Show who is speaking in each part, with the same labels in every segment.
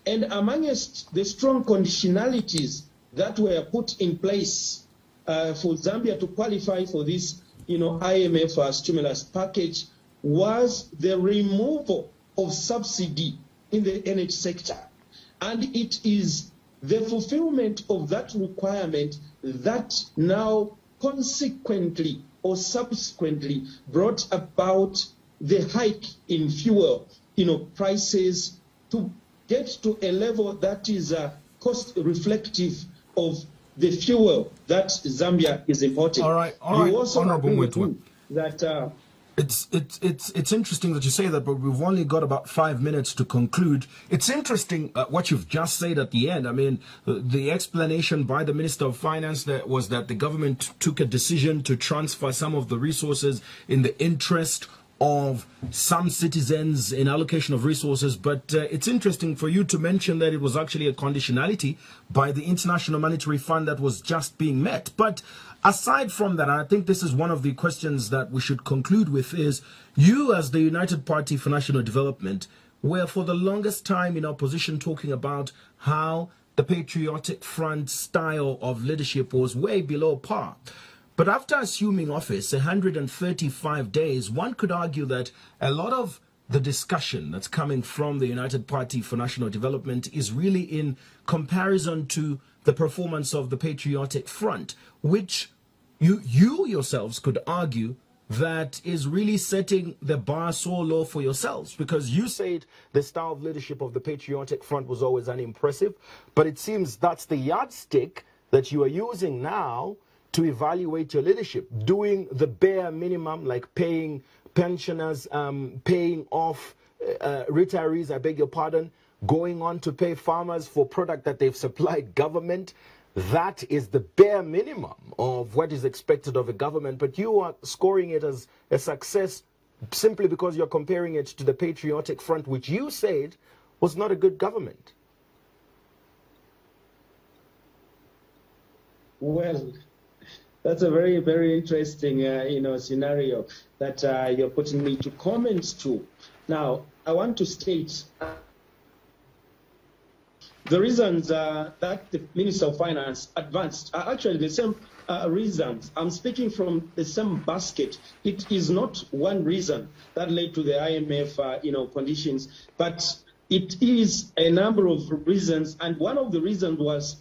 Speaker 1: And amongst the strong conditionalities that were put in place for Zambia to qualify for this, IMF stimulus package was the removal of subsidy in the energy sector. And it is the fulfillment of that requirement that now consequently or subsequently brought about the hike in fuel, prices to get to a level that is cost reflective of the fuel that Zambia is importing.
Speaker 2: All right.
Speaker 1: You also
Speaker 2: Honorable Mweetwa,
Speaker 1: that
Speaker 2: it's interesting that you say that, but we've only got about 5 minutes to conclude. It's interesting what you've just said at the end. I mean, the explanation by the Minister of Finance was that the government took a decision to transfer some of the resources in the interest of some citizens in allocation of resources. But it's interesting for you to mention that it was actually a conditionality by the International Monetary Fund that was just being met. But aside from that, I think this is one of the questions that we should conclude with, is you as the United Party for National Development were for the longest time in opposition talking about how the Patriotic Front style of leadership was way below par. But after assuming office, 135 days, one could argue that a lot of the discussion that's coming from the United Party for National Development is really in comparison to the performance of the Patriotic Front, which you yourselves could argue that is really setting the bar so low for yourselves, because you said the style of leadership of the Patriotic Front was always unimpressive, but it seems that's the yardstick that you are using now to evaluate your leadership, doing the bare minimum, like paying pensioners, paying off retirees, I beg your pardon, going on to pay farmers for product that they've supplied government. That is the bare minimum of what is expected of a government, but you are scoring it as a success simply because you're comparing it to the Patriotic Front, which you said was not a good government.
Speaker 1: Well, that's a very, very interesting, scenario that you're putting me to comment to. Now, I want to state the reasons that the Minister of Finance advanced are actually the same reasons. I'm speaking from the same basket. It is not one reason that led to the IMF, conditions, but it is a number of reasons. And one of the reasons was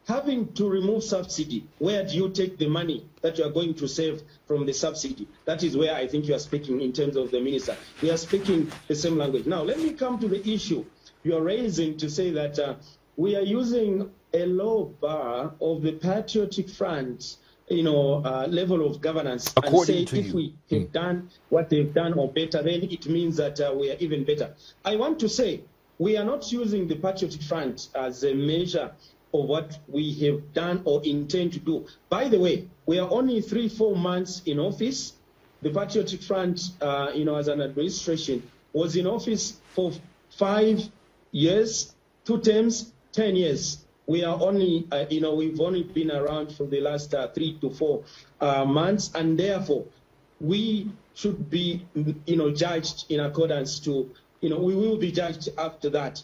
Speaker 1: having to remove subsidy. Where do you take the money that you are going to save from the subsidy? That is where I think you are speaking in terms of the minister. We are speaking the same language. Now, let me come to the issue you are raising to say that we are using a low bar of the Patriotic Front, level of governance,
Speaker 2: according
Speaker 1: and say if we have done what they've done or better, then it means that we are even better. I want to say we are not using the Patriotic Front as a measure of what we have done or intend to do. By the way, we are only 3-4 months in office. The Patriotic Front, as an administration, was in office for 5 years, 2 terms, 10 years. We are only, we've only been around for the last 3 to 4 months, and therefore we should be, judged in accordance to, we will be judged after that.